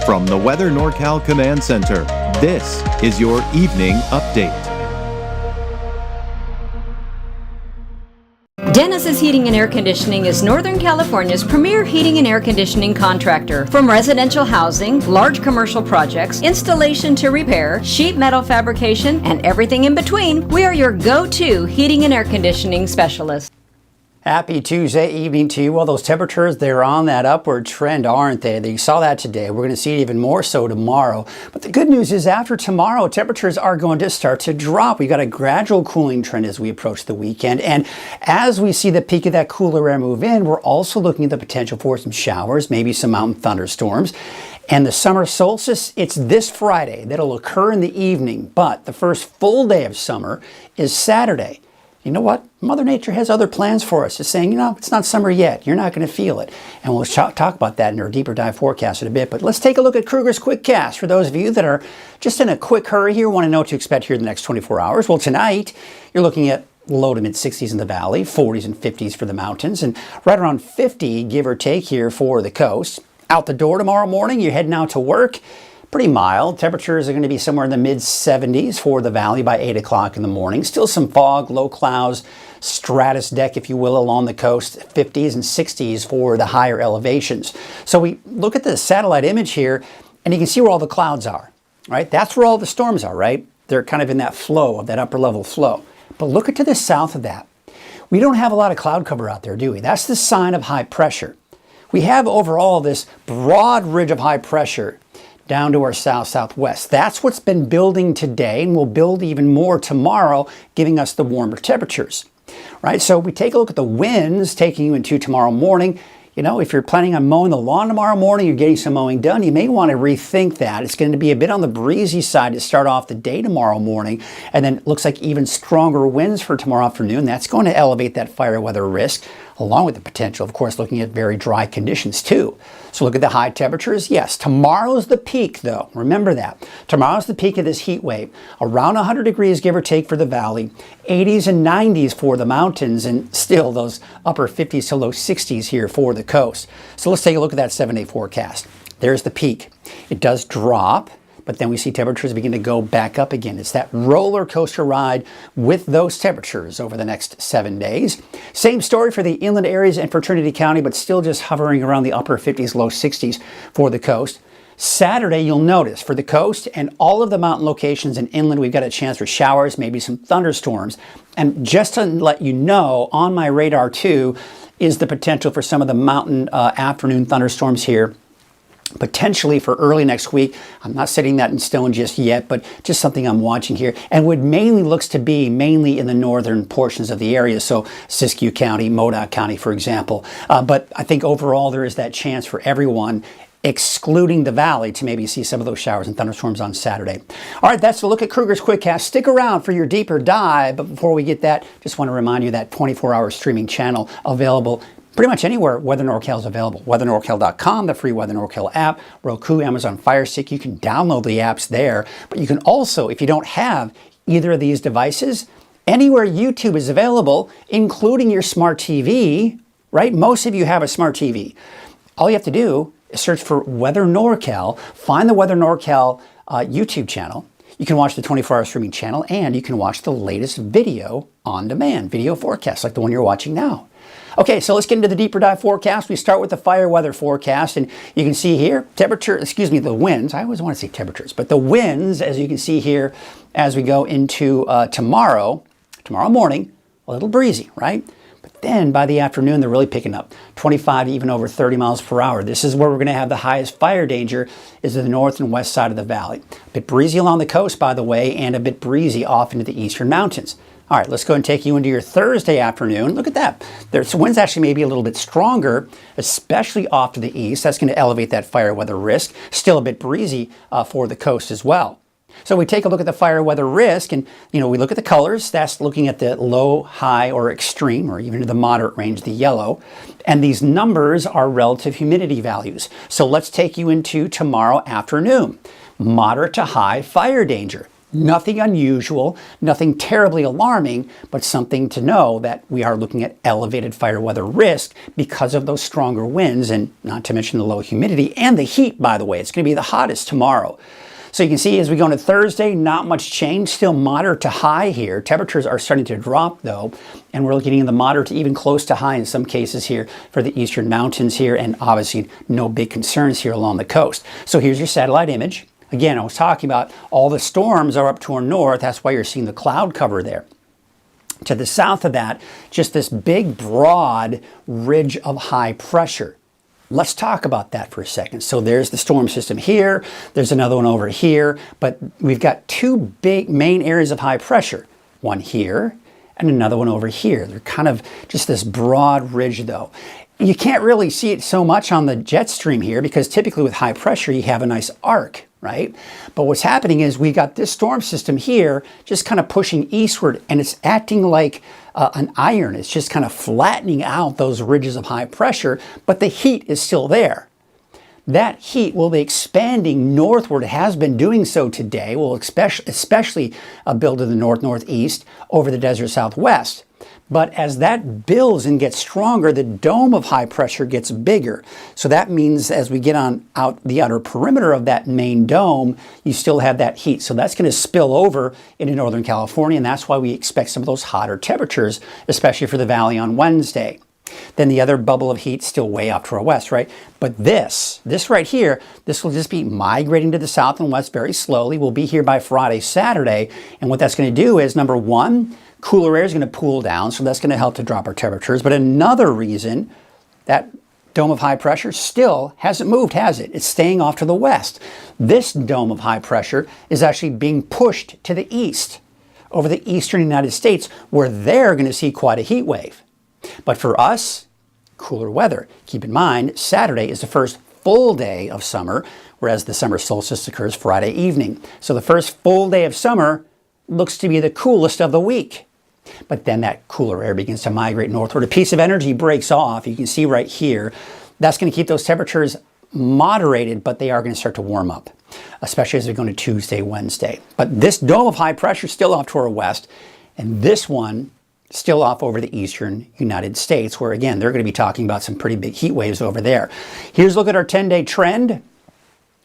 From the Weather NorCal Command Center, this is your Evening Update. Dennis's Heating and Air Conditioning is Northern California's premier heating and air conditioning contractor. From residential housing, large commercial projects, installation to repair, sheet metal fabrication, and everything in between, we are your go-to heating and air conditioning specialist. Happy Tuesday evening to you. Well, those temperatures, they're on that upward trend, aren't they? You saw that today. We're going to see it even more so tomorrow. But the good news is after tomorrow, temperatures are going to start to drop. We've got a gradual cooling trend as we approach the weekend. And as we see the peak of that cooler air move in, we're also looking at the potential for some showers, maybe some mountain thunderstorms. And the summer solstice, it's this Friday. That'll occur in the evening. But the first full day of summer is Saturday. You know what? Mother Nature has other plans for us. It's saying, you know, it's not summer yet. You're not going to feel it. And we'll talk about that in our deeper dive forecast in a bit. But let's take a look at Krueger's Quick Cast. For those of you that are just in a quick hurry here, want to know what to expect here in the next 24 hours. Well, tonight, you're looking at low to mid 60s in the valley, 40s and 50s for the mountains, and right around 50, give or take, here for the coast. Out the door tomorrow morning, you're heading out to work. Pretty mild. Temperatures are going to be somewhere in the mid 70s for the valley by 8 o'clock in the morning. Still some fog, low clouds, stratus deck, if you will, along the coast. 50s and 60s for the higher elevations. So we look at the satellite image here, and you can see where all the clouds are, right? That's where all the storms are, right? They're kind of in that flow, of that upper level flow. But look at to the south of that. We don't have a lot of cloud cover out there, do we? That's the sign of high pressure. We have overall this broad ridge of high pressure down to our south-southwest. That's what's been building today and will build even more tomorrow, giving us the warmer temperatures, right? So we take a look at the winds taking you into tomorrow morning. You know, if you're planning on mowing the lawn tomorrow morning, you're getting some mowing done, you may want to rethink that. It's going to be a bit on the breezy side to start off the day tomorrow morning, and then it looks like even stronger winds for tomorrow afternoon. That's going to elevate that fire weather risk, along with the potential, of course, looking at very dry conditions too. So look at the high temperatures. Yes, tomorrow's the peak though. Remember that. Tomorrow's the peak of this heat wave. Around 100 degrees, give or take, for the valley, 80s and 90s for the mountains, and still those upper 50s to low 60s here for the coast. So let's take a look at that 7-day forecast. There's the peak. It does drop, but then we see temperatures begin to go back up again. It's that roller coaster ride with those temperatures over the next 7 days. Same story for the inland areas and for Trinity County, but still just hovering around the upper 50s, low 60s for the coast. Saturday, you'll notice for the coast and all of the mountain locations and inland, we've got a chance for showers, maybe some thunderstorms. And just to let you know, on my radar too is the potential for some of the mountain afternoon thunderstorms here, potentially for early next week. I'm not setting that in stone just yet, but just something I'm watching here, and what mainly looks to be mainly in the northern portions of the area. So Siskiyou County, Modoc County, for example. But I think overall there is that chance for everyone, excluding the valley, to maybe see some of those showers and thunderstorms on Saturday. All right, that's a look at Krueger's Quickcast. Stick around for your deeper dive, but before we get that, just want to remind you that 24-hour streaming channel available pretty much anywhere Weather NorCal is available. WeatherNorCal.com, the free Weather NorCal app, Roku, Amazon Fire Stick. You can download the apps there, but you can also, if you don't have either of these devices, anywhere YouTube is available, including your smart TV, right? Most of you have a smart TV. All you have to do is search for Weather NorCal, find the Weather NorCal YouTube channel. You can watch the 24-hour streaming channel, and you can watch the latest video on demand, video forecasts like the one you're watching now. Okay, so let's get into the deeper dive forecast. We start with the fire weather forecast, and you can see here, the winds. I always want to say temperatures, but the winds, as you can see here, as we go into tomorrow morning, a little breezy, right? But then by the afternoon, they're really picking up 25 to even over 30 miles per hour. This is where we're going to have the highest fire danger, is in the north and west side of the valley. A bit breezy along the coast, by the way, and a bit breezy off into the eastern mountains. All right, let's go and take you into your Thursday afternoon. Look at that. The winds actually may be a little bit stronger, especially off to the east. That's going to elevate that fire weather risk. Still a bit breezy for the coast as well. So we take a look at the fire weather risk, and we look at the colors. That's looking at the low, high, or extreme, or even the moderate range, the yellow. And these numbers are relative humidity values. So let's take you into tomorrow afternoon. Moderate to high fire danger. Nothing unusual, nothing terribly alarming, but something to know that we are looking at elevated fire weather risk because of those stronger winds, and not to mention the low humidity and the heat, by the way. It's going to be the hottest tomorrow. So you can see as we go into Thursday, not much change, still moderate to high here. Temperatures are starting to drop though, and we're looking in the moderate to even close to high in some cases here for the eastern mountains here, and obviously no big concerns here along the coast. So here's your satellite image. Again, I was talking about all the storms are up to our north. That's why you're seeing the cloud cover there. To the south of that, just this big, broad ridge of high pressure. Let's talk about that for a second. So there's the storm system here. There's another one over here. But we've got two big main areas of high pressure. One here and another one over here. They're kind of just this broad ridge, though. You can't really see it so much on the jet stream here because typically with high pressure, you have a nice arc, right? But what's happening is we got this storm system here just kind of pushing eastward, and it's acting like an iron. It's just kind of flattening out those ridges of high pressure, but the heat is still there. That heat will be expanding northward. It has been doing so today. Will especially build to the northeast over the desert southwest. But as that builds and gets stronger, the dome of high pressure gets bigger. So that means as we get on out the outer perimeter of that main dome, you still have that heat. So that's going to spill over into Northern California, and that's why we expect some of those hotter temperatures, especially for the valley on Wednesday. Then the other bubble of heat still way up to our west, right? But this right here, this will just be migrating to the south and west very slowly. We'll be here by Friday, Saturday. And what that's going to do is, number one, cooler air is going to cool down, so that's going to help to drop our temperatures. But another reason, that dome of high pressure still hasn't moved, has it? It's staying off to the west. This dome of high pressure is actually being pushed to the east, over the eastern United States, where they're going to see quite a heat wave. But for us, cooler weather. Keep in mind, Saturday is the first full day of summer, whereas the summer solstice occurs Friday evening. So the first full day of summer looks to be the coolest of the week. But then that cooler air begins to migrate northward. A piece of energy breaks off. You can see right here. That's going to keep those temperatures moderated, but they are going to start to warm up, especially as we go into Tuesday, Wednesday. But this dome of high pressure is still off to our west, and this one still off over the eastern United States, where again, they're going to be talking about some pretty big heat waves over there. Here's a look at our 10-day trend.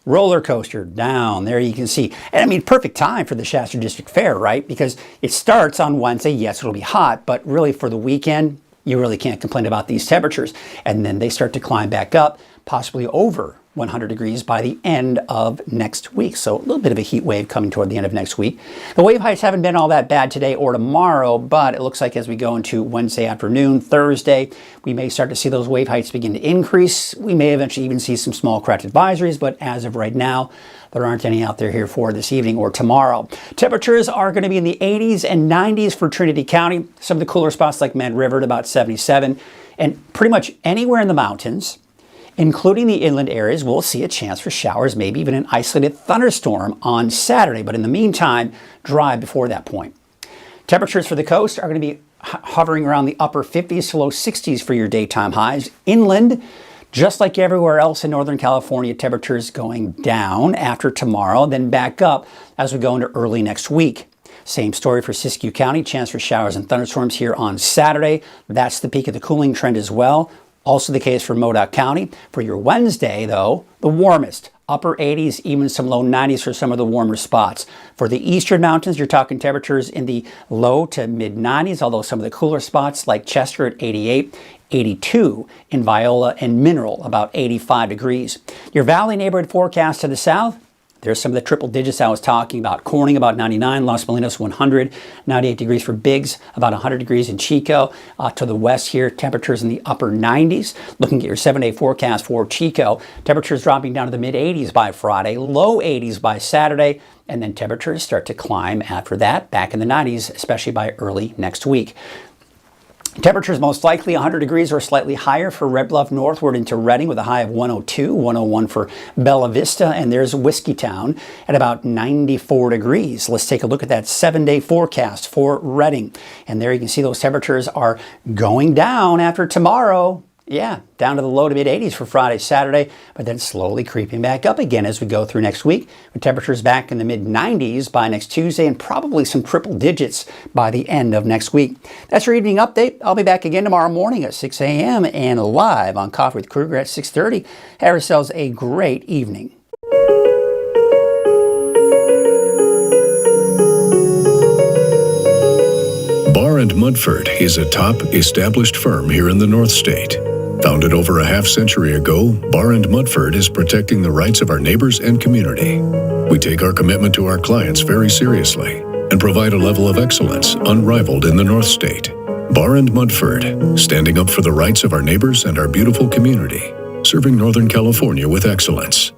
Roller coaster down there, you can see. And I mean, perfect time for the Shasta District Fair, right? Because it starts on Wednesday. Yes, it'll be hot, but really for the weekend, you really can't complain about these temperatures. And then they start to climb back up, possibly over 100 degrees by the end of next week. So a little bit of a heat wave coming toward the end of next week. The wave heights haven't been all that bad today or tomorrow, but it looks like as we go into Wednesday afternoon, Thursday, we may start to see those wave heights begin to increase. We may eventually even see some small craft advisories, but as of right now, there aren't any out there here for this evening or tomorrow. Temperatures are going to be in the 80s and 90s for Trinity County. Some of the cooler spots like Mad River at about 77, and pretty much anywhere in the mountains, including the inland areas, we'll see a chance for showers, maybe even an isolated thunderstorm on Saturday. But in the meantime, dry before that point. Temperatures for the coast are going to be hovering around the upper 50s to low 60s for your daytime highs. Inland, just like everywhere else in Northern California, temperatures going down after tomorrow, then back up as we go into early next week. Same story for Siskiyou County, chance for showers and thunderstorms here on Saturday. That's the peak of the cooling trend as well. Also the case for Modoc County. For your Wednesday, though, the warmest, upper 80s, even some low 90s for some of the warmer spots. For the eastern mountains, you're talking temperatures in the low to mid 90s, although some of the cooler spots like Chester at 88, 82 in Viola and Mineral, about 85 degrees. Your valley neighborhood forecast to the south, there's some of the triple digits I was talking about. Corning about 99, Los Molinos 100, 98 degrees for Biggs, about 100 degrees in Chico. To the west here, temperatures in the upper 90s. Looking at your 7-day forecast for Chico, temperatures dropping down to the mid 80s by Friday, low 80s by Saturday, and then temperatures start to climb after that, back in the 90s, especially by early next week. Temperatures most likely 100 degrees or slightly higher for Red Bluff northward into Redding with a high of 102, 101 for Bella Vista, and there's Whiskeytown at about 94 degrees. Let's take a look at that 7-day forecast for Redding. And there you can see those temperatures are going down after tomorrow. Yeah, down to the low to mid 80s for Friday, Saturday, but then slowly creeping back up again as we go through next week, with temperatures back in the mid 90s by next Tuesday and probably some triple digits by the end of next week. That's your evening update. I'll be back again tomorrow morning at 6 a.m. and live on Coffee with Krueger at 6:30. Have yourselves a great evening. Barr & Mudford is a top established firm here in the North State. Founded over a half-century ago, Barr & Mudford is protecting the rights of our neighbors and community. We take our commitment to our clients very seriously and provide a level of excellence unrivaled in the North State. Barr & Mudford, standing up for the rights of our neighbors and our beautiful community, serving Northern California with excellence.